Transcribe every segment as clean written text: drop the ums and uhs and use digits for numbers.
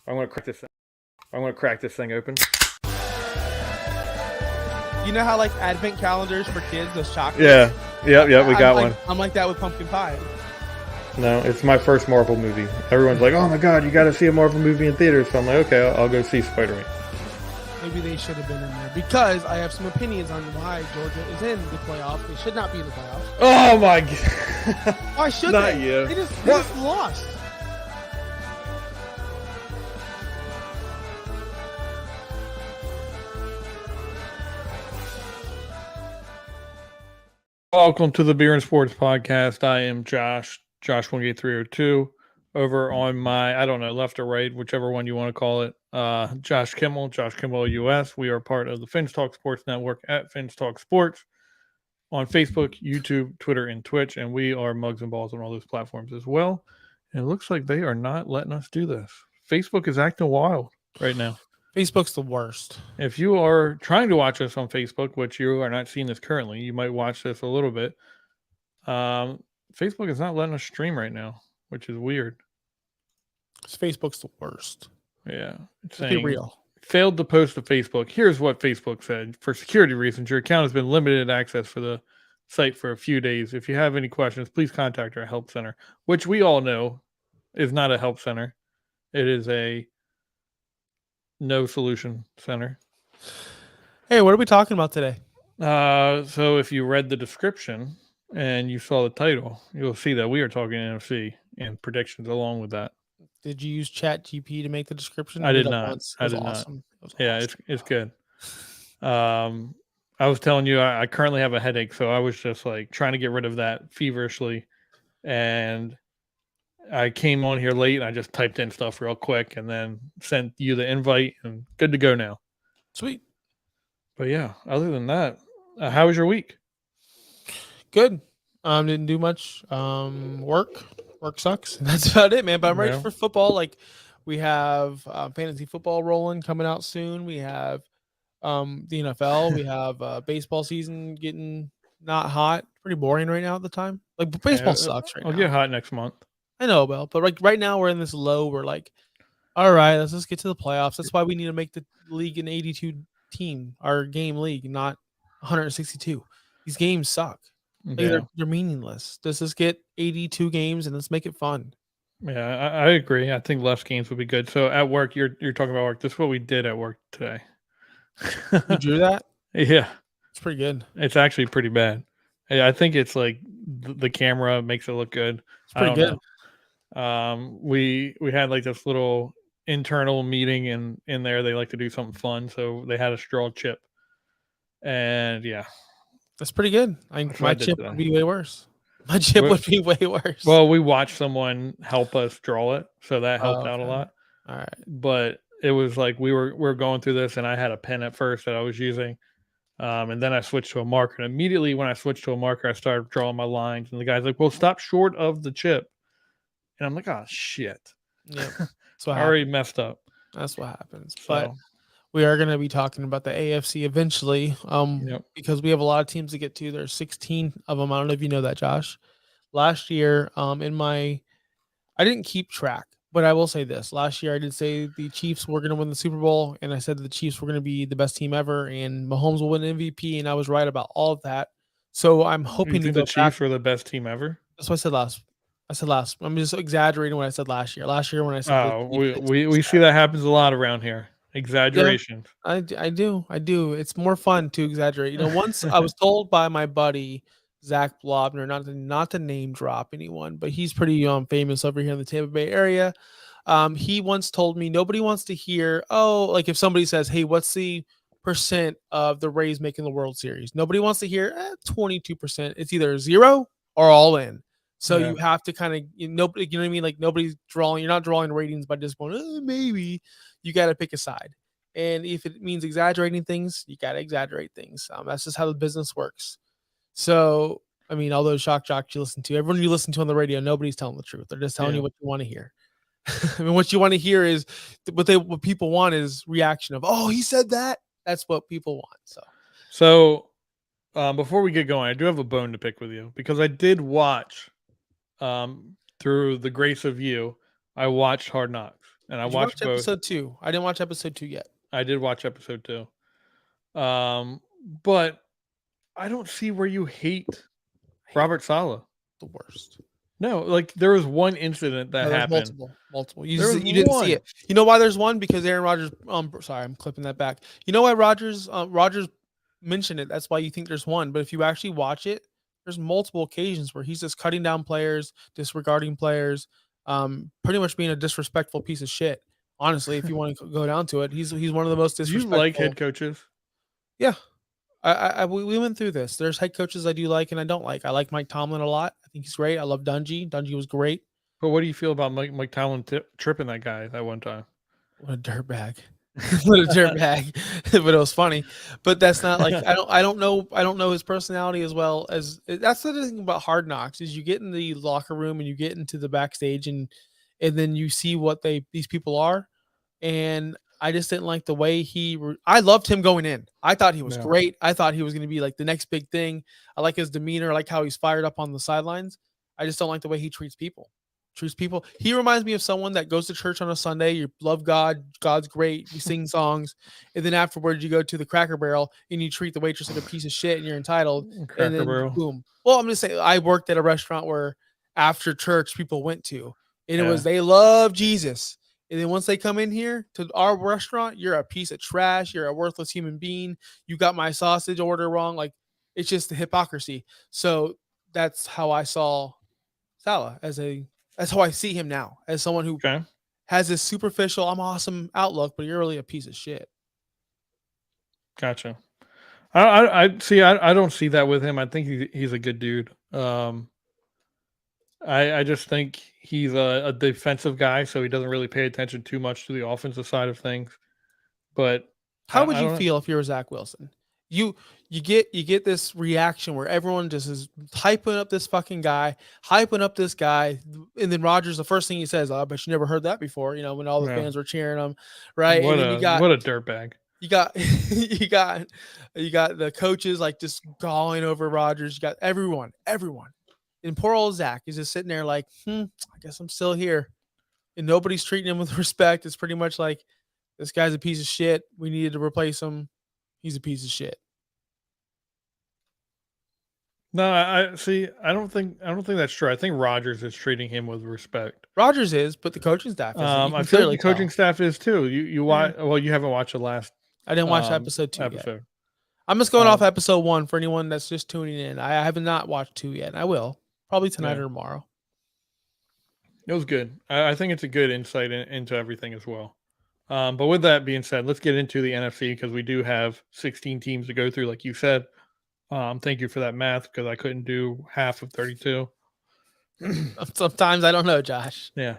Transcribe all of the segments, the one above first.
I'm gonna crack this. I'm gonna crack this thing open. You know how like advent calendars for kids, those chocolates? Yeah. Yep. We got one. I'm like that with pumpkin pie. No, it's my first Marvel movie. Everyone's like, "Oh my god, you got to see a Marvel movie in theaters." So I'm like, "Okay, I'll go see Spider-Man." Maybe they should have been in there because I have some opinions on why Georgia is in the playoffs. They should not be in the playoffs. Oh my god! Why should Not they? you. They just lost. Welcome to the Beer and Sports Podcast. I am Josh 18302. Over on my, I don't know, left or right, whichever one you want to call it, Josh Kimmel US. We are part of the Finns Talk Sports Network at Finns Talk Sports on Facebook, YouTube, Twitter, and Twitch. And we are Mugs and Balls on all those platforms as well. And it looks like they are not letting us do this. Facebook is acting wild right now. Facebook's the worst. If you are trying to watch us on Facebook, which you are not seeing this currently, you might watch this a little bit. Facebook is not letting us stream right now, which is weird. Facebook's the worst. Yeah. It's Be saying real. failed to post to Facebook. Here's what Facebook said. For security reasons, your account has been limited access for the site for a few days. If you have any questions, please contact our help center, which we all know is not a help center. It is a no solution center. Hey, what are we talking about today? So if you read the description and you saw the title, you'll see that we are talking NFC and predictions along with that. Did you use ChatGPT to make the description? I did that not. once. I It was did not. awesome. It was Yeah, awesome. it's good. I was telling you I currently have a headache, so I was just like trying to get rid of that feverishly, and I came on here late and I just typed in stuff real quick and then sent you the invite and good to go now. Sweet. But yeah, other than that, how was your week? Good. Didn't do much. Work sucks. That's about it, man. But I'm ready Yeah. for football. Like we have fantasy football rolling coming out soon. We have the NFL. We have baseball season getting not hot. Pretty boring right now at the time. Like baseball Yeah, sucks right I'll now. get hot next month. I know, Bill, but like right now we're in this low. We're like, all right, let's just get to the playoffs. That's why we need to make the league an 82 team, our game league, not 162. These games suck. Like, Yeah, they're meaningless. Let's just get 82 games and let's make it fun. yeah, I agree. I think less games would be good. So at work, you're talking about work. This is what we did at work today. You drew that? Yeah, It's pretty good. it's actually pretty bad. I think it's like the camera makes it look good. It's pretty good. We had like this little internal meeting in there. They like to do something fun, so they had a straw chip, and yeah. That's pretty good. That's what My I did chip today. would be way worse. My chip would be way worse. Well, we watched someone help us draw it, so that helped out a okay. lot. All right. But it was like we were going through this, and I had a pen at first that I was using, and then I switched to a marker. And immediately when I switched to a marker, I started drawing my lines, and the guy's like, "Well, stop short of the chip," and I'm like, "Oh shit!" Yep. That's what I already happens. messed up. That's what happens. So, But we are going to be talking about the AFC eventually, Yep. because we have a lot of teams to get to. There's 16 of them. I don't know if you know that, Josh. Last year, I didn't keep track, but I will say this: last year, I did say the Chiefs were going to win the Super Bowl, and I said the Chiefs were going to be the best team ever, and Mahomes will win MVP, and I was right about all of that. So I'm you hoping to think go the back. Chiefs were the best team ever? That's what I said last. I'm just exaggerating what I said last year. Last year when I said Oh, we see that happens a lot around here. Exaggerations. I do. It's more fun to exaggerate. Once I was told by my buddy Zach Blobner, not to name drop anyone, but he's pretty famous over here in the Tampa Bay area. He once told me nobody wants to hear, like if somebody says, "Hey, what's the percent of the Rays making the World Series?" Nobody wants to hear 22%. It's either 0 or all in. So Yeah. you have to kind of nobody, you know what I mean? Like nobody's drawing. You're not drawing ratings by just going, maybe. You got to pick a side. And if it means exaggerating things, you got to exaggerate things. That's just how the business works. So, I mean, all those shock jocks you listen to, everyone you listen to on the radio, nobody's telling the truth. They're just telling Yeah. you what you want to hear. I mean, what you want to hear is what people want is reaction of, oh, he said that. That's what people want. So before we get going, I do have a bone to pick with you because I did watch, through the grace of you, I watched Hard Knocks. and I Did you watched watch both. episode 2? I didn't watch episode 2 yet. I did watch episode 2. But I don't see where you hate I hate Robert Saleh. the worst. No, like there was one incident that No, there's happened. multiple. There was You didn't see one. it. You know why there's one? Because Aaron Rodgers. Sorry, I'm clipping that back. You know why Rodgers mentioned it. That's why you think there's one. But if you actually watch it, there's multiple occasions where he's just cutting down players, disregarding players, pretty much being a disrespectful piece of shit. Honestly, if you want to go down to it, he's one of the most Do you disrespectful. like head coaches? Yeah, we went through this. There's head coaches I do like and I don't like. I like Mike Tomlin a lot. I think he's great. I love Dungy. Dungy was great. But what do you feel about Mike Tomlin tripping that guy that one time? What a dirtbag. What a dirtbag. But it was funny. But that's not like I don't know his personality as well as that's the thing about Hard Knocks is you get in the locker room and you get into the backstage and then you see what these people are. And I just didn't like the way I loved him going in. I thought he was great. I thought he was going to be like the next big thing. I like his demeanor. I like how he's fired up on the sidelines. I just don't like the way he treats people. He reminds me of someone that goes to church on a Sunday. You love God. God's great. You sing songs. And then afterwards you go to the Cracker Barrel and you treat the waitress like a piece of shit and you're entitled. And then boom. Well, I'm going to say I worked at a restaurant where after church people went to, and it was, they love Jesus. And then once they come in here to our restaurant, you're a piece of trash. You're a worthless human being. You got my sausage order wrong. Like, it's just the hypocrisy. So that's how I saw Saleh that's how I see him now, as someone who has this superficial, I'm awesome outlook, but you're really a piece of shit. Gotcha. I see. I don't see that with him. I think he's a good dude. I just think he's a defensive guy, so he doesn't really pay attention too much to the offensive side of things. But how would you feel if you were Zach Wilson? You get this reaction where everyone just is hyping up this fucking guy, hyping up this guy, and then Rodgers, the first thing he says, "I bet you never heard that before." You know, when all the fans were cheering him, right? What and then what a dirtbag. You got you got the coaches like just galling over Rodgers. You got everyone, and poor old Zach is just sitting there like, I guess I'm still here, and nobody's treating him with respect. It's pretty much like, this guy's a piece of shit. We needed to replace him. He's a piece of shit. No, I see. I don't think that's true. I think Rodgers is treating him with respect. Rodgers is, but the coaching staff isn't. I feel like the coaching staff is too. You watch. Well, you haven't watched the last. I didn't watch episode 2 yet. I'm just going off episode 1 for anyone that's just tuning in. I have not watched 2 yet. I will probably tonight or tomorrow. It was good. I think it's a good insight into everything as well. But with that being said, let's get into the NFC because we do have 16 teams to go through, like you said. Thank you for that math because I couldn't do half of 32. Sometimes I don't know, Josh. Yeah.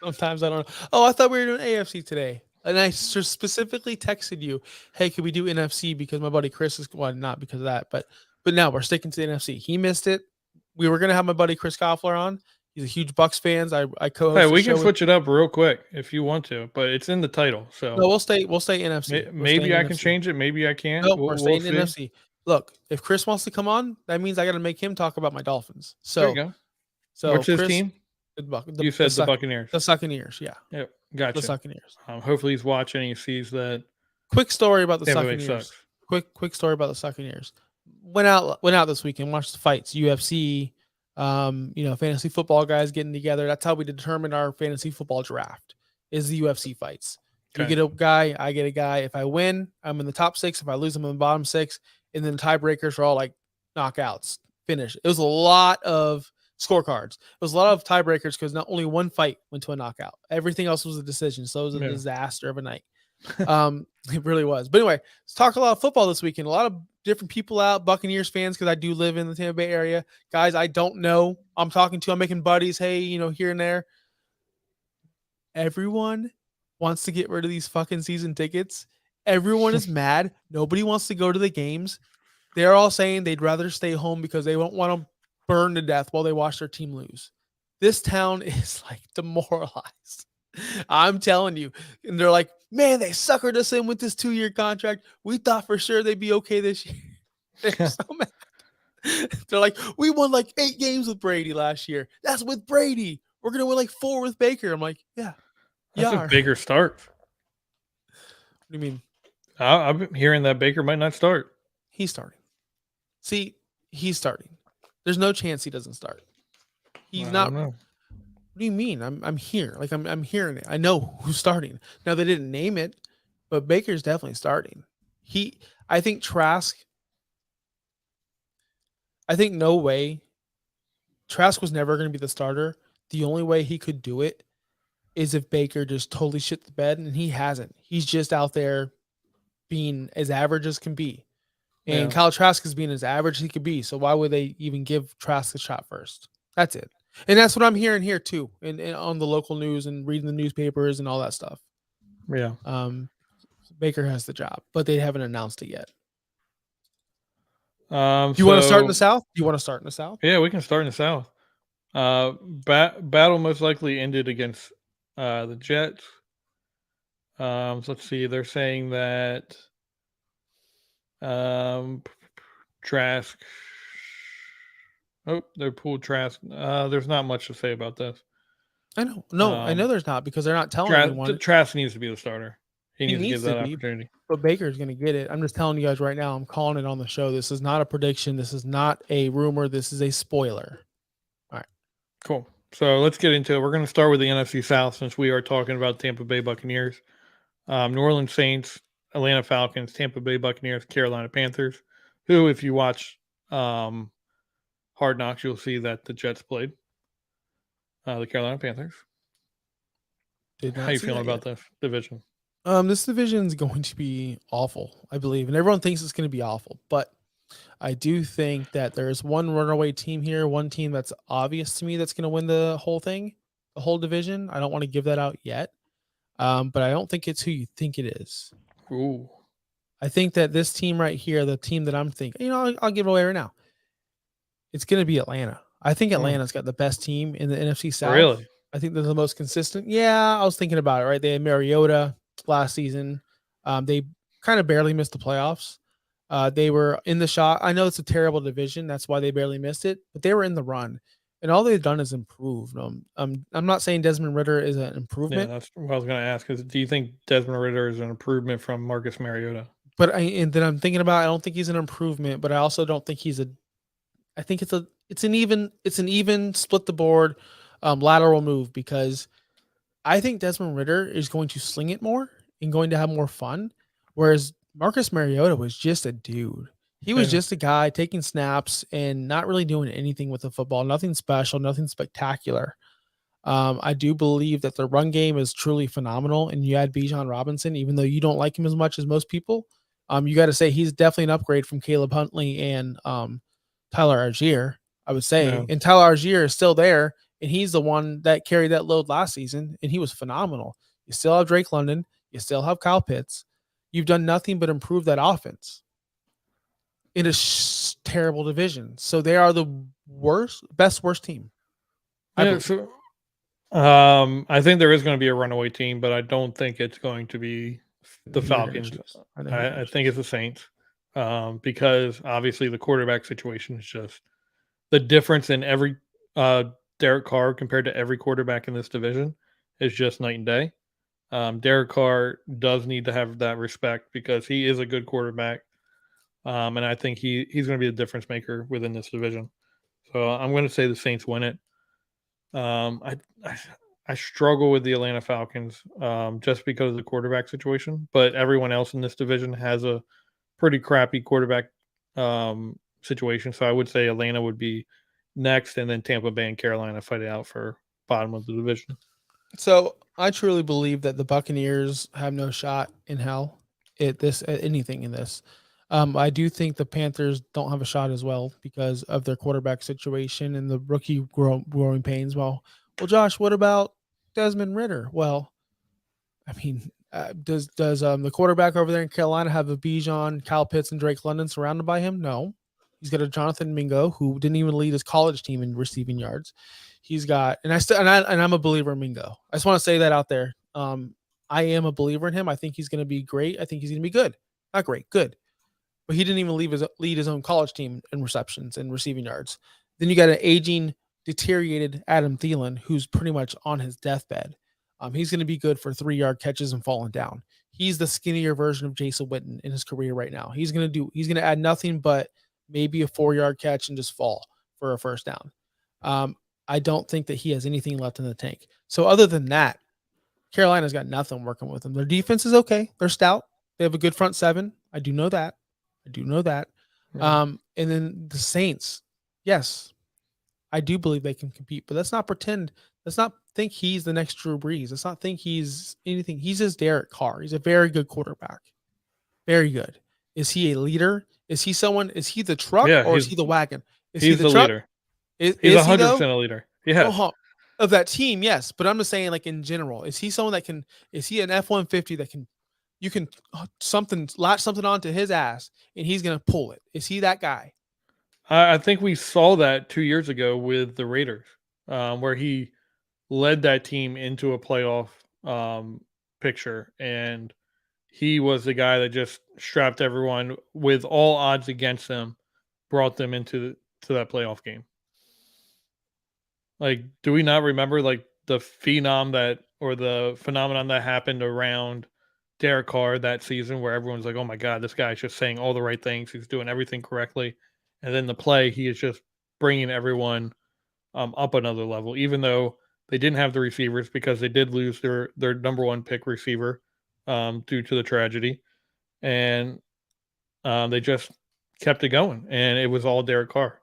Sometimes I don't know. Oh, I thought we were doing AFC today. And I specifically texted you, hey, could we do NFC? Because my buddy Chris is, well, not because of that, but now we're sticking to the NFC. He missed it. We were going to have my buddy Chris Koffler on. He's a huge Bucks fan. I co-host. Hey, we can switch it up real quick if you want to, but it's in the title. So no, we'll stay NFC. Maybe I can change it. Maybe I can't. No, we're staying in NFC. Look, if Chris wants to come on, that means I got to make him talk about my Dolphins. So there you go. So what's his team? You said the Buccaneers. The Buccaneers, yeah. Yep, gotcha. The Buccaneers. Hopefully he's watching and he sees that. Quick story about the Buccaneers. Quick story about the Buccaneers. Went out this weekend, watched the fights, UFC, fantasy football guys getting together. That's how we determine our fantasy football draft, is the UFC fights. You get a guy, I get a guy. If I win, I'm in the top 6. If I lose, I'm in the bottom 6. And then the tiebreakers are all like knockouts, finish. It was a lot of scorecards. It was a lot of tiebreakers because not only one fight went to a knockout. Everything else was a decision. So it was a disaster of a night. It really was. But anyway, let's talk a lot of football this weekend. A lot of different people out, Buccaneers fans, because I do live in the Tampa Bay area. Guys I don't know, I'm talking to, I'm making buddies, hey, here and there. Everyone wants to get rid of these fucking season tickets. Everyone is mad. Nobody wants to go to the games. They're all saying they'd rather stay home because they don't want to burn to death while they watch their team lose. This town is like demoralized. I'm telling you. And they're like, man, they suckered us in with this 2-year contract. We thought for sure they'd be okay this year. They're so mad. They're like, we won like 8 games with Brady last year. That's with Brady. We're going to win like 4 with Baker. I'm like, yeah. You That's if are. Baker starts. What do you mean? I've been hearing that Baker might not start. He's starting. See, he's starting. There's no chance he doesn't start. He's I not. don't know. What do you mean? I'm here. Like I'm hearing it. I know who's starting. Now they didn't name it, but Baker's definitely starting. I think Trask. I think no way. Trask was never going to be the starter. The only way he could do it is if Baker just totally shit the bed, and he hasn't. He's just out there being as average as can be. And Yeah. Kyle Trask is being as average as he could be. So why would they even give Trask a shot first? That's it. And that's what I'm hearing here too, and on the local news and reading the newspapers and all that stuff. Yeah. Baker has the job, but they haven't announced it yet. Do you So want to start in the South? Do you want to start in the South? yeah, we can start in the South. Battle most likely ended against the Jets. So let's see. They're saying that Trask. Oh, they pulled Trask. There's not much to say about this. I know. No, I know there's not because they're not telling anyone. Trask needs to be the starter. He needs to needs give that to be, opportunity. but Baker's going to get it. I'm just telling you guys right now. I'm calling it on the show. This is not a prediction. This is not a rumor. This is a spoiler. All right. Cool. So let's get into it. We're going to start with the NFC South since we are talking about Tampa Bay Buccaneers, New Orleans Saints, Atlanta Falcons, Tampa Bay Buccaneers, Carolina Panthers, who, if you watch Hard Knocks, you'll see that the Jets played the Carolina Panthers. How you feeling about this division? This division is going to be awful, I believe, and everyone thinks it's going to be awful. But I do think that there's one runaway team here, one team that's obvious to me that's going to win the whole thing, the whole division. I don't want to give that out yet, but I don't think it's who you think it is. Ooh. I think that this team right here, the team that I'm thinking, I'll give it away right now. It's going to be Atlanta. I think Atlanta's got the best team in the NFC South. Really? I think they're the most consistent. Yeah, I was thinking about it, right? They had Mariota last season. They kind of barely missed the playoffs. They were in the shot. I know it's a terrible division. That's why they barely missed it, but they were in the run. And all they've done is improve. I'm not saying Desmond Ridder is an improvement. Yeah, that's what I was going to ask. Do you think Desmond Ridder is an improvement from Marcus Mariota? But then I'm thinking about, I don't think he's an improvement, but I also don't think he's I think it's an even split the board lateral move, because I think Desmond Ridder is going to sling it more and going to have more fun, whereas Marcus Mariota was just a dude. He was just a guy taking snaps and not really doing anything with the football, nothing special, nothing spectacular. I do believe that the run game is truly phenomenal, and you add Bijan Robinson, even though you don't like him as much as most people. You got to say he's definitely an upgrade from Caleb Huntley and Tyler Algier, I would say. Yeah. And Tyler Algier is still there, and he's the one that carried that load last season, and he was phenomenal. You still have Drake London. You still have Kyle Pitts. You've done nothing but improve that offense in a terrible division. So they are the worst team. Yeah, so I think there is going to be a runaway team, but I don't think it's going to be the Falcons. I think it's the Saints, because obviously the quarterback situation is just the difference in every Derek Carr compared to every quarterback in this division is just night and day. Derek Carr does need to have that respect because he is a good quarterback, and I think he's going to be the difference maker within this division. So I'm going to say the Saints win it. I struggle with the Atlanta Falcons just because of the quarterback situation, but everyone else in this division has a pretty crappy quarterback situation. So I would say Atlanta would be next, and then Tampa Bay and Carolina fight it out for bottom of the division. So I truly believe that the Buccaneers have no shot in hell at anything in this. I do think the Panthers don't have a shot as well because of their quarterback situation and the rookie growing pains. Well, Josh, what about Desmond Ridder? Well, I mean, does the quarterback over there in Carolina have a Bijan, Kyle Pitts, and Drake London surrounded by him? No. He's got a Jonathan Mingo who didn't even lead his college team in receiving yards. He's got, and I'm a believer in Mingo. I just want to say that out there. I am a believer in him. I think he's going to be great. I think he's going to be good. Not great, good. But he didn't even lead his own college team in receptions and receiving yards. Then you got an aging, deteriorated Adam Thielen, who's pretty much on his deathbed. He's going to be good for 3-yard catches and falling down. He's the skinnier version of Jason Witten in his career right now. He's going to add nothing but maybe a 4-yard catch and just fall for a first down. I don't think that he has anything left in the tank. So other than that, Carolina's got nothing working with them. Their defense is okay. They're stout. They have a good front seven. I do know that. Yeah. And then the Saints, yes, I do believe they can compete, but let's not pretend. Let's not think he's the next Drew Brees. Let's not think he's anything. He's just Derek Carr. He's a very good quarterback. Very good. Is he a leader? Is he the truck or is he the wagon? Is he's he the truck? leader. He's 100% a leader. Yeah. Of that team, yes. But I'm just saying, like in general, is he someone that is he an F-150 that you can latch something onto his ass and he's going to pull it? Is he that guy? I think we saw that 2 years ago with the Raiders, where he led that team into a playoff picture, and he was the guy that just strapped everyone with all odds against them, brought them into that playoff game. Like, do we not remember like the phenomenon that happened around Derek Carr that season, where everyone's like, "Oh my God, this guy's just saying all the right things. He's doing everything correctly," and then the play, he is just bringing everyone up another level, even though they didn't have the receivers because they did lose their number one pick receiver due to the tragedy, and they just kept it going, and it was all Derek Carr.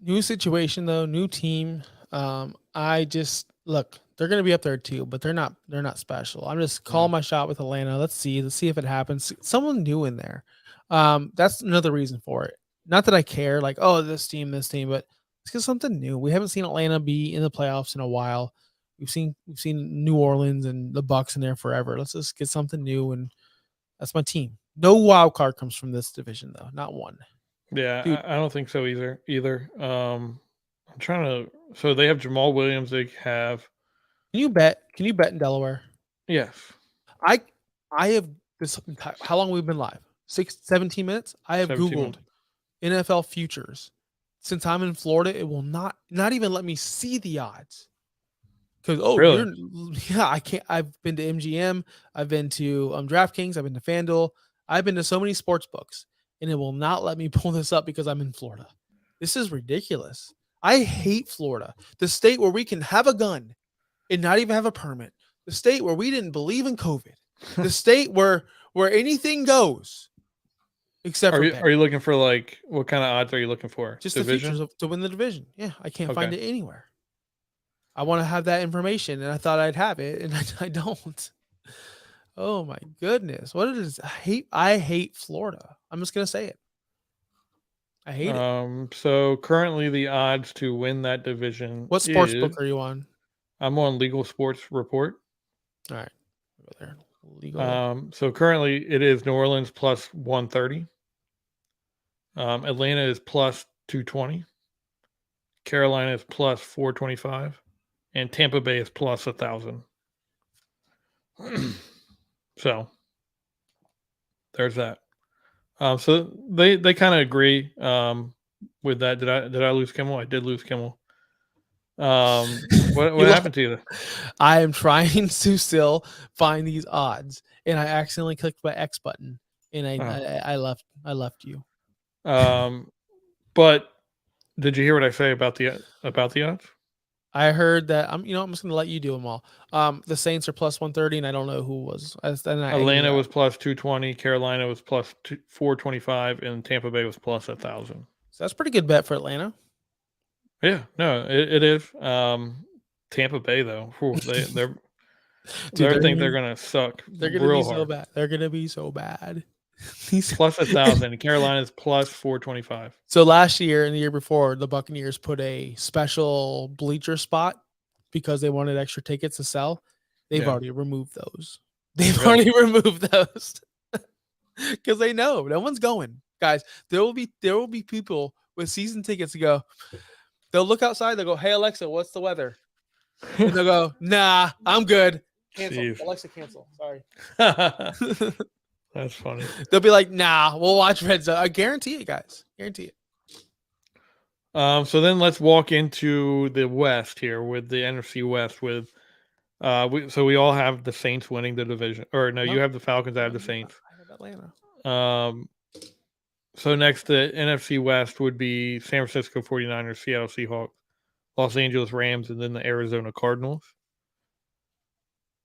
New situation though, new team. I just look, they're going to be up there too, but they're not special. I'm just calling my shot with Atlanta. Let's see if it happens. Someone new in there. That's another reason for it. Not that I care, like, oh, this team, but let's get something new. We haven't seen Atlanta be in the playoffs in a while. We've seen New Orleans and the Bucks in there forever. Let's just get something new, and that's my team. No wild card comes from this division though, not one. Yeah, Dude. I don't think so either. I'm trying to. So they have Jamal Williams. They have. Can you bet in Delaware? Yes. I have this. How long have we been live? 17 minutes. I have Googled NFL futures. Since I'm in Florida, it will not even let me see the odds. Because really? I can't. I've been to MGM. I've been to DraftKings. I've been to FanDuel. I've been to so many sports books, and it will not let me pull this up because I'm in Florida. This is ridiculous. I hate Florida, the state where we can have a gun and not even have a permit. The state where we didn't believe in COVID. The state where anything goes. Except are you looking for like what kind of odds are you looking for? Just division? the features to win the division. Yeah, I can't find it anywhere. I want to have that information, and I thought I'd have it, and I don't. Oh my goodness, what is I hate Florida. I'm just gonna say it. I hate it. So currently the odds to win that division. What sports book are you on? I'm on Legal Sports Report. All right, go there. Legal. So currently it is New Orleans plus 130. Atlanta is plus 220. Carolina is plus 425, and Tampa Bay is plus 1,000. So there's that. So they kind of agree with that. Did I lose Kimmel? I did lose Kimmel. What happened to you? I am trying to still find these odds, and I accidentally clicked my X button, and I left you. But did you hear what I say about the odds? I heard that I'm just gonna let you do them all. The Saints are plus 130, and I don't know who was. Atlanta was plus 220, Carolina was plus 425, and Tampa Bay was plus 1,000. So that's a pretty good bet for Atlanta. Yeah, no, it is. Tampa Bay though, they're they're gonna suck. They're gonna be so bad. They're gonna be so bad. Plus 1,000. Carolina's plus 425. So last year and the year before, the Buccaneers put a special bleacher spot because they wanted extra tickets to sell. They've already removed those. Already removed those because they know no one's going. Guys, there will be people with season tickets to go. They'll look outside. They'll go, "Hey Alexa, what's the weather?" And they'll go, "Nah, I'm good." Cancel. Jeez. Alexa, cancel. Sorry. That's funny. They'll be like, "Nah, we'll watch Red Zone." I guarantee it, guys. Guarantee it. So then let's walk into the West here with the NFC West with we all have the Saints winning the division. Or no, you No, have the Falcons, I have the no, Saints. I have Atlanta. Um so next the NFC West would be San Francisco 49ers, Seattle Seahawks, Los Angeles Rams, and then the Arizona Cardinals.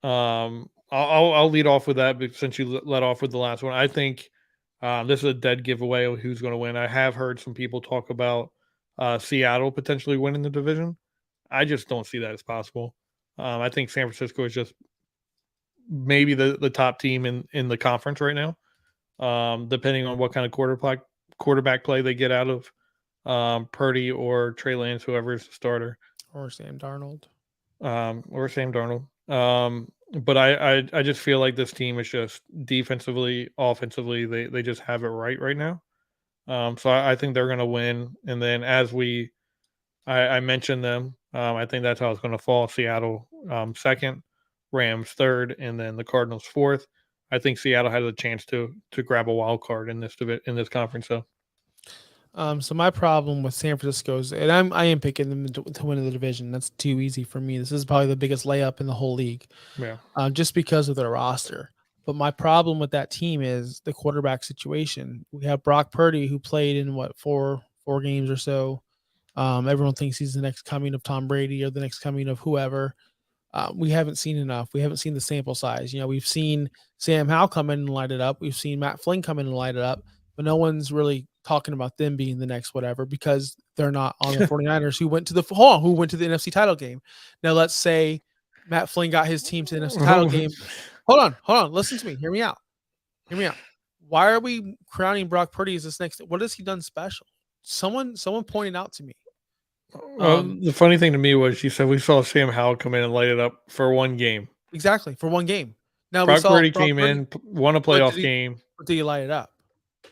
I'll lead off with that since you let off with the last one. I think this is a dead giveaway of who's going to win. I have heard some people talk about Seattle potentially winning the division. I just don't see that as possible. I think San Francisco is just maybe the top team in the conference right now, depending on what kind of quarterback play they get out of Purdy or Trey Lance, whoever is the starter, Or Sam Darnold. or Sam Darnold. But I just feel like this team is just defensively, offensively, they just have it right now. So I think they're going to win. And then I mentioned them. I think that's how it's going to fall. Seattle second, Rams third, and then the Cardinals fourth. I think Seattle has a chance to grab a wild card in this conference. So So my problem with San Francisco is, and I am picking them to win the division. That's too easy for me. This is probably the biggest layup in the whole league, yeah, just because of their roster. But my problem with that team is the quarterback situation. We have Brock Purdy, who played in what four games or so. Everyone thinks he's the next coming of Tom Brady or the next coming of whoever. We haven't seen enough. We haven't seen the sample size. We've seen Sam Howell come in and light it up. We've seen Matt Flynn come in and light it up, but no one's really talking about them being the next whatever because they're not on the 49ers who went to the NFC title game. Now let's say Matt Flynn got his team to the NFC title game. Hold on. Listen to me. Hear me out. Why are we crowning Brock Purdy as this next? What has he done special? Someone pointed out to me. The funny thing to me was she said we saw Sam Howell come in and light it up for one game. Exactly, for one game. Now we Brock saw Purdy Brock came Purdy, in, won a but playoff game. did he light it up?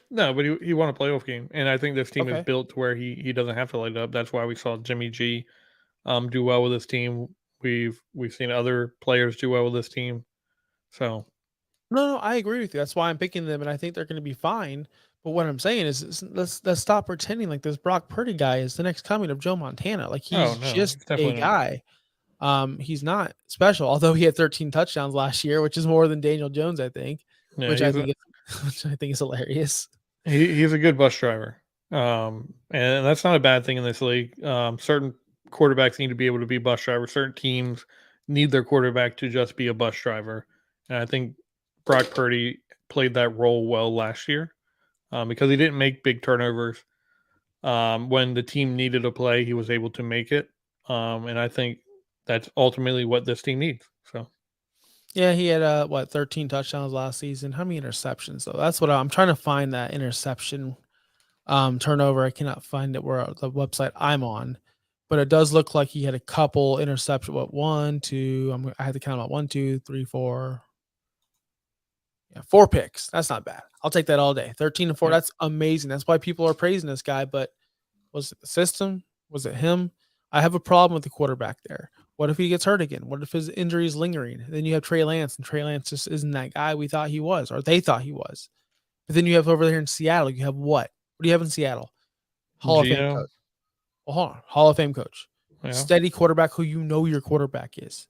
No, but he won a playoff game, and I think this team is Okay. built to where he doesn't have to light it up. That's why we saw Jimmy G do well with this team. We've seen other players do well with this team. So No, I agree with you. That's why I'm picking them, and I think they're going to be fine. But what I'm saying is let's stop pretending like this Brock Purdy guy is the next coming of Joe Montana. Like he's just it's a definitely not. guy. He's not special, although he had 13 touchdowns last year, which is more than Daniel Jones, I think, Yeah, which I think is hilarious. he's a good bus driver. And that's not a bad thing in this league. Certain quarterbacks need to be able to be bus drivers. Certain teams need their quarterback to just be a bus driver. And I think Brock Purdy played that role well last year because he didn't make big turnovers. When the team needed a play, he was able to make it. And I think that's ultimately what this team needs. So Yeah, he had 13 touchdowns last season. How many interceptions though? That's what I'm trying to find, that interception turnover. I cannot find it where the website I'm on, but it does look like he had a couple interceptions. What, one, two? I had to count them out. 1, 2, 3, 4. Yeah, 4 picks. That's not bad. I'll take that all day. 13-4. yeah. That's amazing. That's why people are praising this guy. But was it the system? Was it him? I have a problem with the quarterback there. What if he gets hurt again? What if his injury is lingering? Then you have Trey Lance, and Trey Lance just isn't that guy we thought he was, or they thought he was. But then you have over there in Seattle, you have what? What do you have in Seattle? Hall of Fame Gino, coach. Well, hold on. Hall of Fame coach. yeah. Steady quarterback who your quarterback is.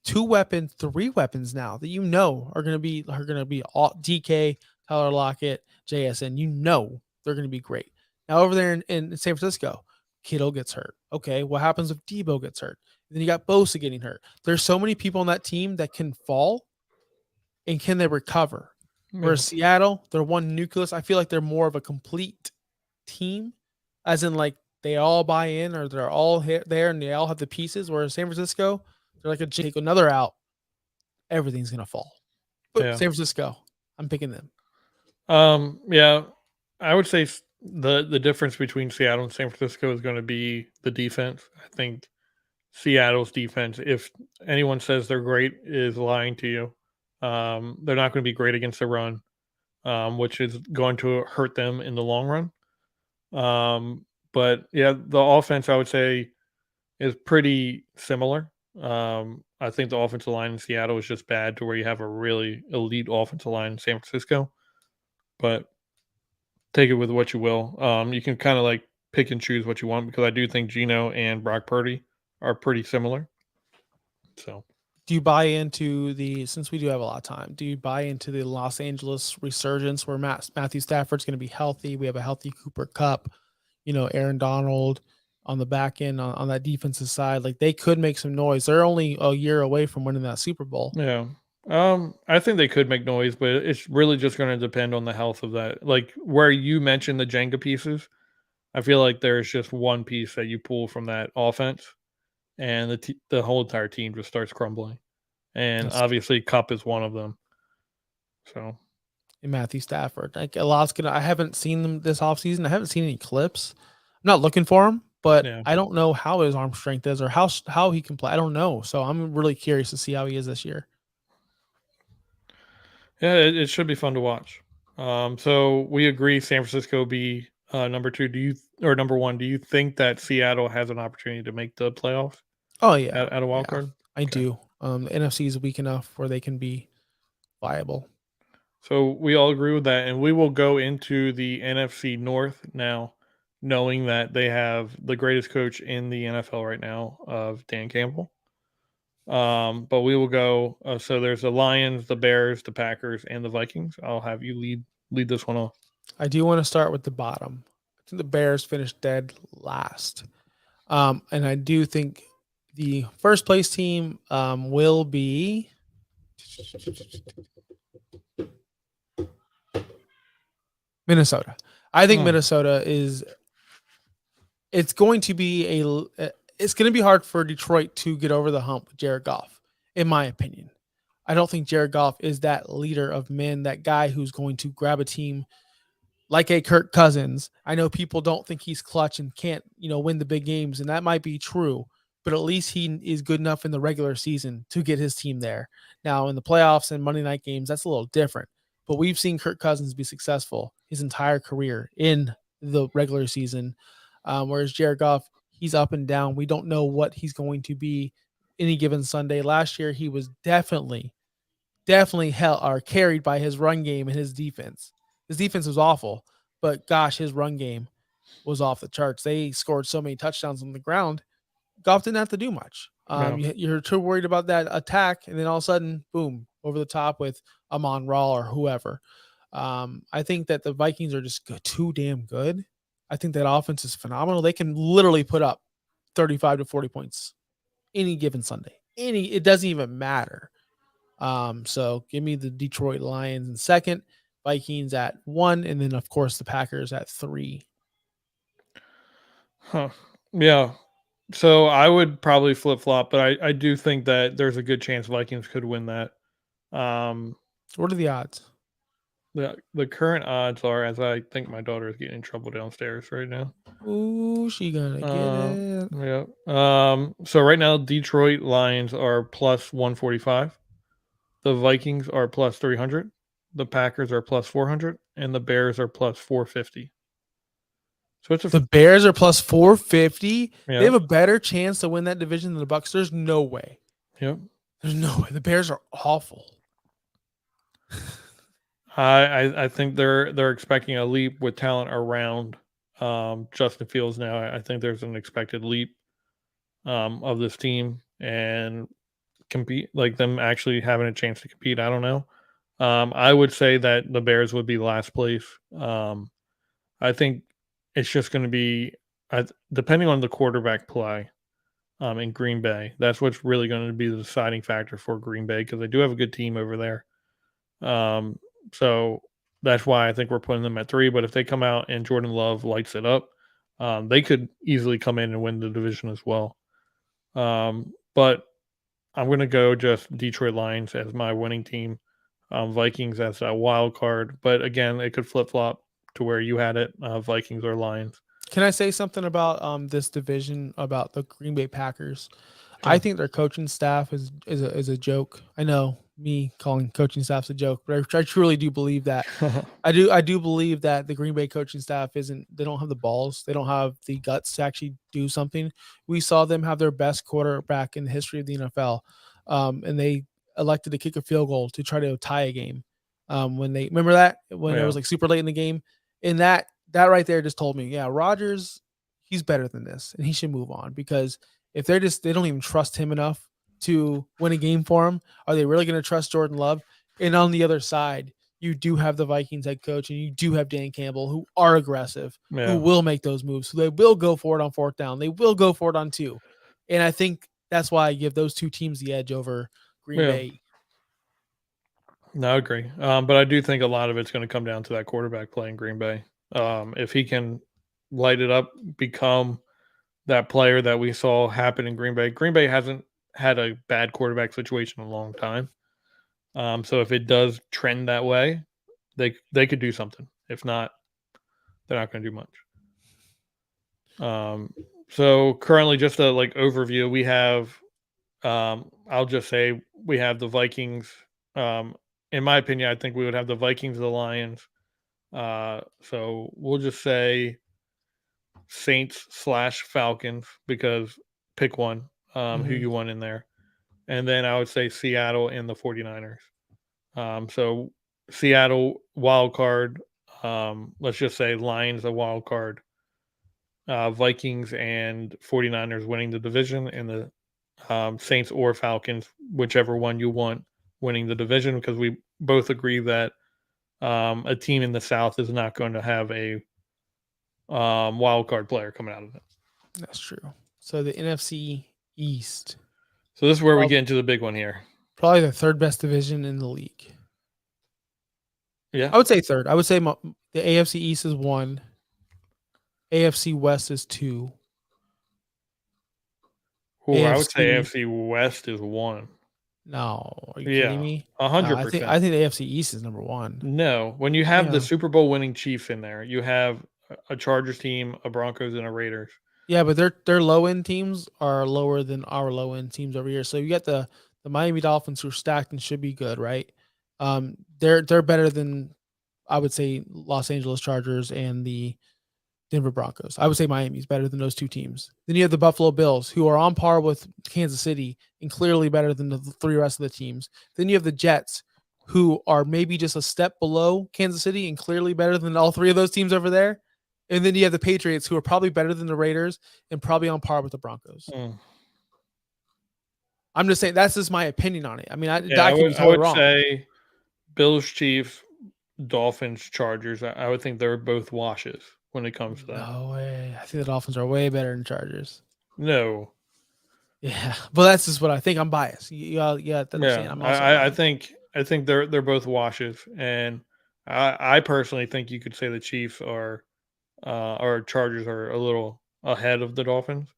2 weapons, 3 weapons now that are going to be all DK, Tyler Lockett, JSN. They're going to be great. Now over there in San Francisco, Kittle gets hurt. Okay, what happens if Debo gets hurt? Then you got Bosa getting hurt. There's so many people on that team that can fall, and can they recover? Whereas Seattle, they're one nucleus. I feel like they're more of a complete team, as in like they all buy in, or they're all there and they all have the pieces. Whereas San Francisco, they're like take another out, everything's gonna fall. But Yeah. San Francisco, I'm picking them. Yeah, I would say the difference between Seattle and San Francisco is going to be the defense. I think Seattle's defense, if anyone says they're great, is lying to you. They're not going to be great against the run, which is going to hurt them in the long run. But yeah, the offense I would say is pretty similar. I think the offensive line in Seattle is just bad to where you have a really elite offensive line in San Francisco. But take it with what you will. You can kind of like pick and choose what you want because I do think Geno and Brock Purdy are pretty similar. So Do you buy into since we do have a lot of time, do you buy into the Los Angeles resurgence where Matthew Stafford's going to be healthy? We have a healthy Cooper Cup, Aaron Donald on the back end on that defensive side. Like they could make some noise. They're only a year away from winning that Super Bowl. yeah. I think they could make noise, but it's really just going to depend on the health of that. Like where you mentioned the Jenga pieces, I feel like there's just one piece that you pull from that offense, and the whole entire team just starts crumbling. And Yes. obviously, Cup is one of them. So And Matthew Stafford. Like a lot's gonna. I haven't seen them this offseason. I haven't seen any clips. I'm not looking for him, but yeah, I don't know how his arm strength is or how he can play. I don't know. So I'm really curious to see how he is this year. yeah, it should be fun to watch. So we agree San Francisco be number two. Or number one? Do you think that Seattle has an opportunity to make the playoffs Oh yeah, at a wild yeah, card? I Okay. do. The NFC is weak enough where they can be viable. So we all agree with that, and we will go into the NFC North now, knowing that they have the greatest coach in the NFL right now, of Dan Campbell. But we will go. So there's the Lions, the Bears, the Packers, and the Vikings. I'll have you lead this one off. I do want to start with the bottom. I think the Bears finished dead last, and I do think the first place team will be Minnesota. I think Hmm. Minnesota is. It's going to be It's going to be hard for Detroit to get over the hump with Jared Goff, in my opinion. I don't think Jared Goff is that leader of men, that guy who's going to grab a team like a Kirk Cousins. I know people don't think he's clutch and can't, win the big games, and that might be true, but at least he is good enough in the regular season to get his team there. Now, in the playoffs and Monday night games, that's a little different. But we've seen Kirk Cousins be successful his entire career in the regular season, whereas Jared Goff, he's up and down. We don't know what he's going to be any given Sunday. Last year, he was definitely held or carried by his run game and his defense. His defense was awful, but gosh, his run game was off the charts. They scored so many touchdowns on the ground. Goff didn't have to do much. Yeah. You're too worried about that attack, and then all of a sudden, boom, over the top with Amon Ra or whoever. I think that the Vikings are just too damn good. I think that offense is phenomenal. They can literally put up 35 to 40 points any given Sunday. It doesn't even matter. So give me the Detroit Lions in second, Vikings at 1, and then of course the Packers at 3. Huh. Yeah. So I would probably flip flop, but I do think that there's a good chance Vikings could win that. Um, What are the odds? the current odds are, as I think my daughter is getting in trouble downstairs right now. Ooh, she gonna get it. Yeah. So right now, Detroit Lions are plus 145. The Vikings are plus 300. The Packers are plus 400, and the Bears are plus 450. So it's The Bears are plus 450. They yeah, have a better chance to win that division than the Bucks. There's no way. yeah. There's no way. The Bears are awful. I think they're expecting a leap with talent around Justin Fields now. I think there's an expected leap of this team and compete, like them actually having a chance to compete. I don't know. I would say that the Bears would be last place. I think it's just going to be depending on the quarterback play in Green Bay. That's what's really going to be the deciding factor for Green Bay because they do have a good team over there. So that's why I think we're putting them at 3. But if they come out and Jordan Love lights it up, they could easily come in and win the division as well. But I'm going to go just Detroit Lions as my winning team. Vikings as a wild card. But again, it could flip flop to where you had it, Vikings or Lions. Can I say something about this division about the Green Bay Packers? I Yeah. think their coaching staff is a joke. I know me calling coaching staffs a joke, but I truly do believe that. I do believe that the Green Bay coaching staff they don't have the balls. They don't have the guts to actually do something. We saw them have their best quarterback in the history of the NFL. And they elected to kick a field goal to try to tie a game. When they remember that when it Yeah. was like super late in the game. And that right there just told me, yeah, Rodgers he's better than this, and he should move on because if they don't even trust him enough to win a game for him, are they really going to trust Jordan Love? And on the other side, you do have the Vikings head coach and you do have Dan Campbell who are aggressive, who will make those moves. So they will go for it on 4th down. They will go for it on 2. And I think that's why I give those 2 teams the edge over Green Bay. No, I agree. But I do think a lot of it's going to come down to that quarterback play in Green Bay. If he can light it up, become that player that we saw happen in Green Bay. Green Bay hasn't had a bad quarterback situation in a long time. So if it does trend that way, they could do something. If not, they're not going to do much. So currently, just a overview, we have. I'll just say we have the Vikings. In my opinion, I think we would have the Vikings, the Lions. So we'll just say Saints/Falcons because pick one, who you want in there. And then I would say Seattle and the 49ers. So Seattle wild card. Let's just say Lions a wild card. Vikings and 49ers winning the division, and the Saints or Falcons, whichever one you want, winning the division, because we both agree that a team in the South is not going to have a wild card player coming out of it. That's true. So the NFC East. So this is where we get into the big one here. Probably the 3rd best division in the league. Yeah. I would say 3rd. I would say the AFC East is 1. AFC West is 2. I would say AFC West is 1. No, are you kidding me? 100%. I think the AFC East is number 1. No, when you have the Super Bowl winning Chiefs in there, you have a Chargers team, a Broncos, and a Raiders. Yeah, but their low end teams are lower than our low end teams over here. So you got the Miami Dolphins who are stacked and should be good, right? They're better than I would say Los Angeles Chargers and the Denver Broncos. I would say Miami's better than those 2 teams. Then you have the Buffalo Bills, who are on par with Kansas City and clearly better than the 3 rest of the teams. Then you have the Jets, who are maybe just a step below Kansas City and clearly better than all 3 of those teams over there. And then you have the Patriots, who are probably better than the Raiders and probably on par with the Broncos. I'm just saying that's just my opinion on it. I mean, I would say Bills, Chiefs, Dolphins, Chargers. I would think they're both washes when it comes to that. No way. I think the Dolphins are way better than Chargers. No. Yeah, but that's just what I think. I'm biased. You got to understand. I think they're both washes, and I personally think you could say the Chiefs or Chargers are a little ahead of the Dolphins.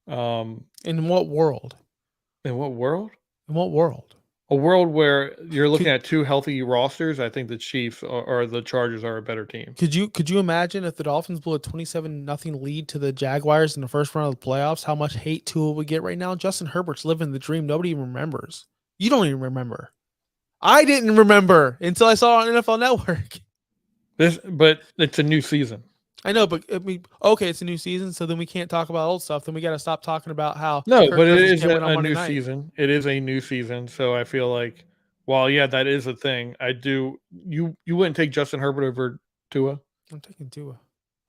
In what world? In what world? In what world? A world where you're looking at 2 healthy rosters. I think the Chiefs or the Chargers are a better team. Could you imagine if the Dolphins blew a 27-0 lead to the Jaguars in the first round of the playoffs? How much hate Tua would get right now? Justin Herbert's living the dream. Nobody even remembers. You don't even remember. I didn't remember until I saw it on NFL Network. But it's a new season. I know, but okay, it's a new season, so then we can't talk about old stuff. Then we got to stop talking about how. No, but it is a new season. It is a new season, so I feel like, while that is a thing. I do. You wouldn't take Justin Herbert over Tua? I'm taking Tua.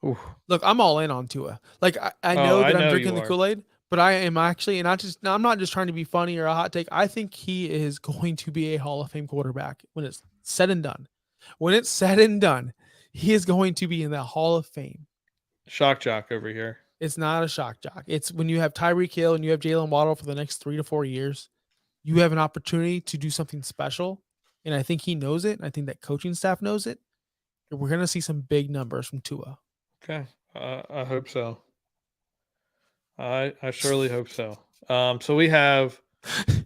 Oof. Look, I'm all in on Tua. Like I know that I'm drinking the Kool-Aid, but I am actually, and I'm not just trying to be funny or a hot take. I think he is going to be a Hall of Fame quarterback when it's said and done. When it's said and done, he is going to be in the Hall of Fame. Shock jock over here. It's not a shock jock. It's when you have Tyreek Hill and you have Jalen Waddle for the next 3 to 4 years, you have an opportunity to do something special. And I think he knows it. And I think that coaching staff knows it. And we're going to see some big numbers from Tua. Okay. I hope so. I surely hope so. So we have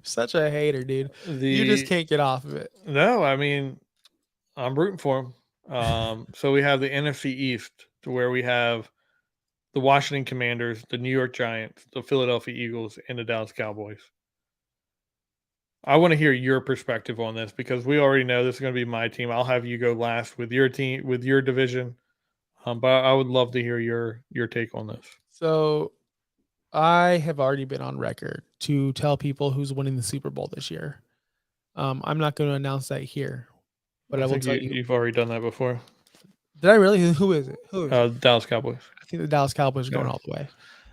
such a hater, dude. You just can't get off of it. No, I mean, I'm rooting for him. So we have the NFC East, to where we have the Washington Commanders, the New York Giants, the Philadelphia Eagles, and the Dallas Cowboys. I want to hear your perspective on this because we already know this is going to be my team. I'll have you go last with your team, with your division. But I would love to hear your take on this. So I have already been on record to tell people who's winning the Super Bowl this year. I'm not going to announce that here, but I will tell you. You've already done that before. Did I really? Who is it? Dallas Cowboys. think the Dallas Cowboys are going Yeah. all the way.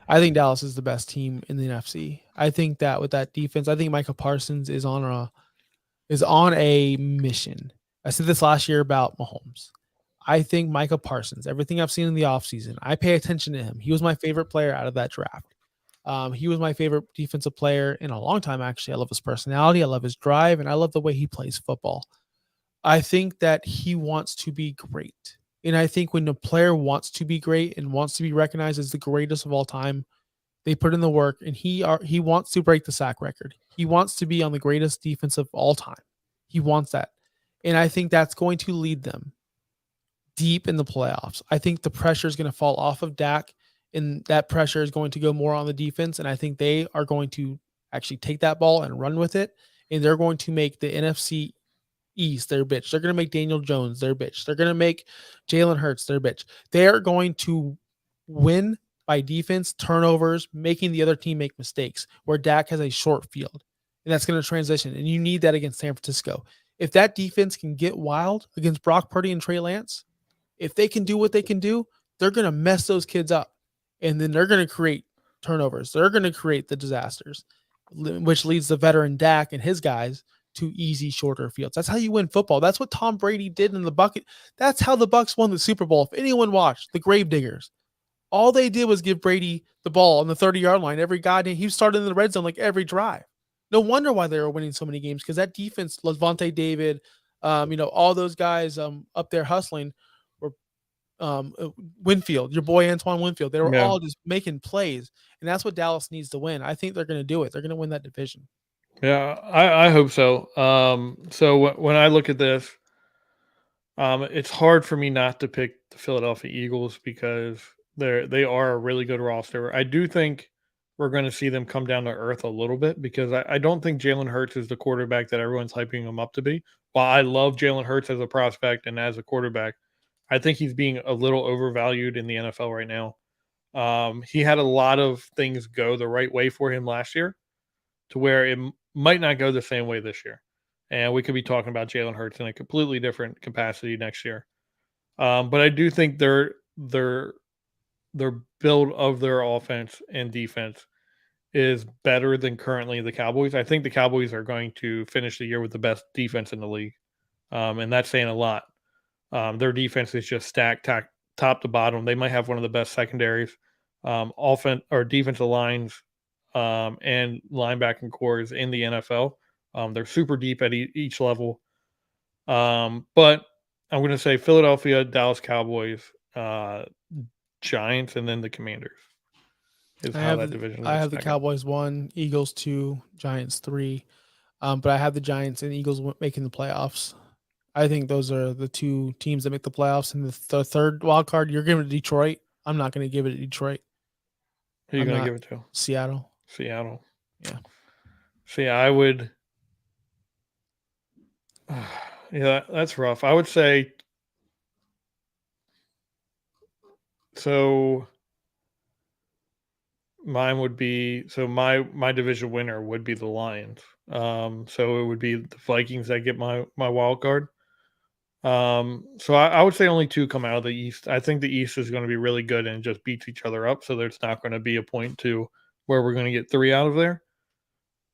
I think Dallas is the best team in the NFC. I think that with that defense, I think Micah Parsons is on a mission. I said this last year about Mahomes. I think Micah Parsons, everything I've seen in the offseason, I pay attention to him. He was my favorite player out of that draft. He was my favorite defensive player in a long time, actually. I love his personality. I love his drive, and I love the way he plays football. I think that he wants to be great. And I think when a player wants to be great and wants to be recognized as the greatest of all time, they put in the work, and he wants to break the sack record. He wants to be on the greatest defense of all time. He wants that. And I think that's going to lead them deep in the playoffs. I think the pressure is going to fall off of Dak, and that pressure is going to go more on the defense. And I think they are going to actually take that ball and run with it. And they're going to make the NFC East their bitch. They're going to make Daniel Jones their bitch. They're going to make Jalen Hurts their bitch. They are going to win by defense, turnovers, making the other team make mistakes where Dak has a short field. And that's going to transition. And you need that against San Francisco. If that defense can get wild against Brock Purdy and Trey Lance, if they can do what they can do, they're going to mess those kids up. And then they're going to create turnovers. They're going to create the disasters, which leads the veteran Dak and his guys to easy, shorter fields. That's how you win football. That's what Tom Brady did in the bucket. That's how the Bucs won the Super Bowl. If anyone watched the Gravediggers, all they did was give Brady the ball on the 30-yard line. Every goddamn, he started in the red zone like every drive. No wonder why they were winning so many games, because that defense, Levante David, all those guys up there hustling were Winfield, your boy Antoine Winfield. They were all just making plays, and that's what Dallas needs to win. I think they're going to do it. They're going to win that division. Yeah, I hope so. So when I look at this, it's hard for me not to pick the Philadelphia Eagles because they are a really good roster. I do think we're going to see them come down to earth a little bit because I don't think Jalen Hurts is the quarterback that everyone's hyping him up to be. While I love Jalen Hurts as a prospect and as a quarterback, I think he's being a little overvalued in the NFL right now. He had a lot of things go the right way for him last year to where it might not go the same way this year. And we could be talking about Jalen Hurts in a completely different capacity next year. But I do think their build of their offense and defense is better than currently the Cowboys. I think the Cowboys are going to finish the year with the best defense in the league. And that's saying a lot. Their defense is just stacked top to bottom. They might have one of the best secondaries, offense or defensive lines, and linebacking cores in the NFL. They're super deep at each level. But I'm going to say Philadelphia, Dallas Cowboys, Giants, and then the Commanders is how that division. I have the Cowboys 1, Eagles 2, Giants 3. But I have the Giants and Eagles making the playoffs. I think those are the two teams that make the playoffs. And the third wild card, you're giving it to Detroit. I'm not going to give it to Detroit. Who are you going to give it to? Seattle. Seattle. Yeah. See, I would. Yeah, that's rough. I would say. So. Mine would be my division winner would be the Lions. So it would be the Vikings that get my wild card. So I would say only 2 come out of the East. I think the East is going to be really good and just beats each other up. So there's not going to be a point to where we're going to get 3 out of there.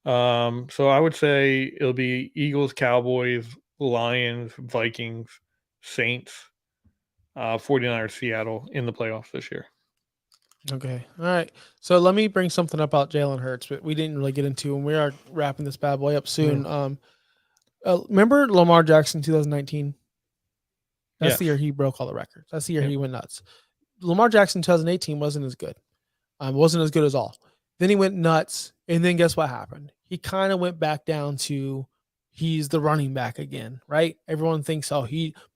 So I would say it'll be Eagles, Cowboys, Lions, Vikings, Saints, 49ers, Seattle in the playoffs this year. Okay. All right. So let me bring something up about Jalen Hurts, but we didn't really get into, and we are wrapping this bad boy up soon. Yeah. Remember Lamar Jackson 2019? That's the year he broke all the records. That's the year he went nuts. Lamar Jackson 2018 wasn't as good. Wasn't as good as all. Then he went nuts, and then guess what happened? He kind of went back down to he's the running back again, right? Everyone thinks but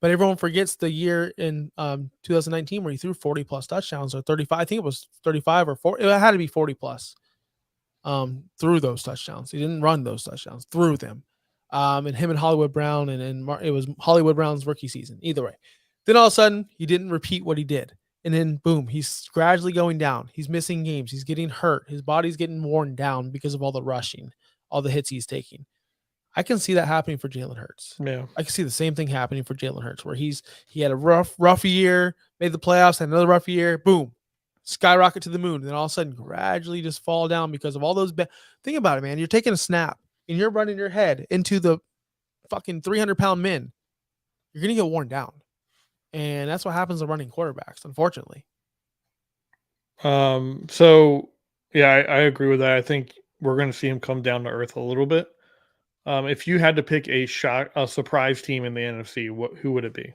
everyone forgets the year in 2019 where he threw 40 plus touchdowns or 35. I think it was 35 or 40. It had to be 40 plus through those touchdowns. He didn't run those touchdowns, threw them. And him and Hollywood Brown, and it was Hollywood Brown's rookie season. Either way. Then all of a sudden, he didn't repeat what he did. And then, boom, he's gradually going down. He's missing games. He's getting hurt. His body's getting worn down because of all the rushing, all the hits he's taking. I can see that happening for Jalen Hurts. Yeah. I can see the same thing happening for Jalen Hurts, where he had a rough year, made the playoffs, had another rough year, boom, skyrocket to the moon, and then all of a sudden gradually just fall down because of all those. Think about it, man. You're taking a snap and you're running your head into the fucking 300-pound men. You're gonna get worn down, and that's what happens to running quarterbacks, unfortunately. So yeah, I agree with that. I think we're going to see him come down to earth a little bit. If you had to pick a surprise team in the NFC, who would it be?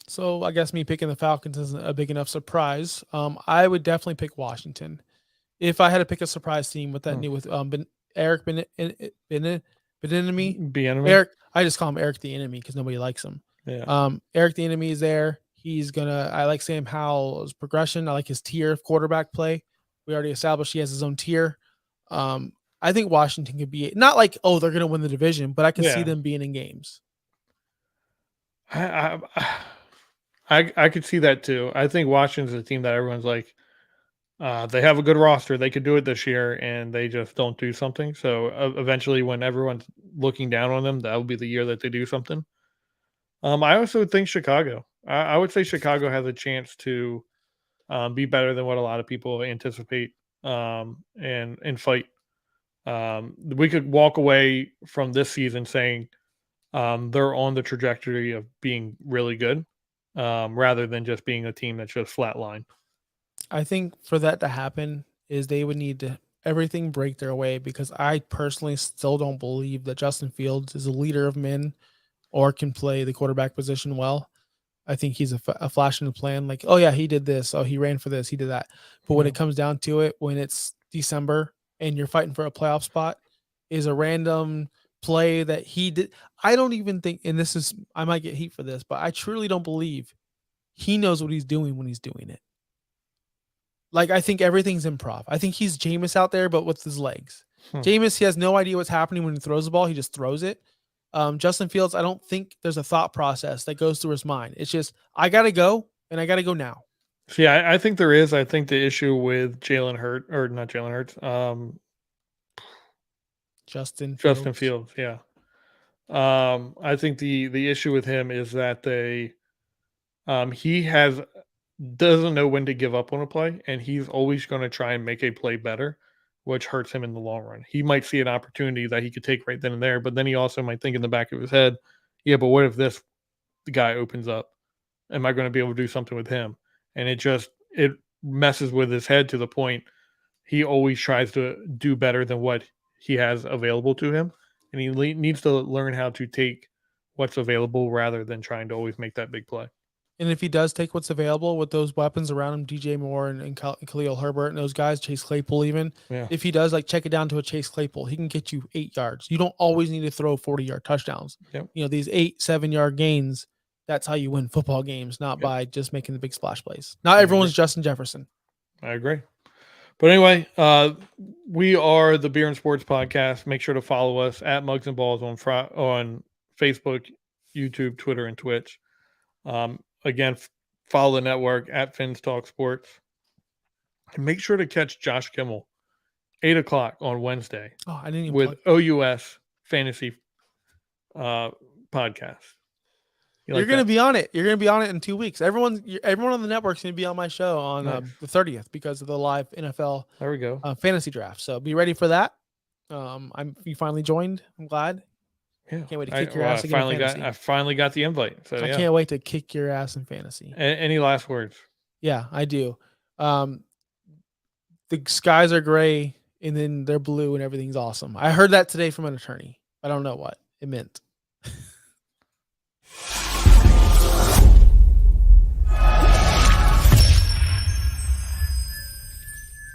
So I guess me picking the Falcons isn't a big enough surprise. I would definitely pick Washington if I had to pick a surprise team with that new with Eric Bieniemy. Bieniemy? Eric, I just call him Eric the Enemy because nobody likes him. Yeah. Eric the Enemy is there. I like Sam Howell's progression. I like his tier of quarterback play. We already established he has his own tier. I think Washington could be not like, oh, they're going to win the division, but I can see them being in games. I could see that too. I think Washington's a team that everyone's like, they have a good roster. They could do it this year, and they just don't do something. So eventually, when everyone's looking down on them, that will be the year that they do something. I also think Chicago. I would say Chicago has a chance to be better than what a lot of people anticipate and fight. We could walk away from this season saying they're on the trajectory of being really good rather than just being a team that's just flatline. I think for that to happen is they would need to everything break their way because I personally still don't believe that Justin Fields is a leader of men or can play the quarterback position well. I think he's a flash in the plan. Like, oh yeah, he did this. Oh, he ran for this. He did that. But when it comes down to it, when it's December and you're fighting for a playoff spot, is a random play that he did. I don't even think, and this is, I might get heat for this, but I truly don't believe he knows what he's doing when he's doing it. Like, I think everything's improv. I think he's Jameis out there, but with his legs. Jameis, he has no idea what's happening when he throws the ball. He just throws it. Justin Fields, I don't think there's a thought process that goes through his mind. It's just, I got to go, and I got to go now. See, I think there is. I think the issue with Justin Fields, yeah. I think the issue with him is that he doesn't know when to give up on a play, and he's always going to try and make a play better, which hurts him in the long run. He might see an opportunity that he could take right then and there, but then he also might think in the back of his head, yeah, but what if the guy opens up? Am I going to be able to do something with him? And it messes with his head to the point he always tries to do better than what he has available to him. And he needs to learn how to take what's available rather than trying to always make that big play. And if he does take what's available with those weapons around him, DJ Moore and Khalil Herbert and those guys, Chase Claypool even, if he does check it down to a Chase Claypool, he can get you 8 yards. You don't always need to throw 40-yard touchdowns. Yep. These 8-7-yard gains, that's how you win football games, not by just making the big splash plays. Not everyone's Justin Jefferson. I agree. But anyway, we are the Beer and Sports Podcast. Make sure to follow us at Mugs and Balls on Facebook, YouTube, Twitter, and Twitch. Again, follow the network at Fins Talk Sports. And make sure to catch Josh Kimmel, 8 o'clock on Wednesday. Oh, I didn't even with OUS Fantasy Podcast. You're going to be on it. You're going to be on it in 2 weeks. Everyone on the network's going to be on my show on the 30th because of the live NFL there we go fantasy draft. So be ready for that. You finally joined. I'm glad. Yeah. Can't wait to kick your ass again in fantasy. I finally got the invite. So I can't wait to kick your ass in fantasy. Any last words? Yeah, I do. The skies are gray and then they're blue and everything's awesome. I heard that today from an attorney. I don't know what it meant.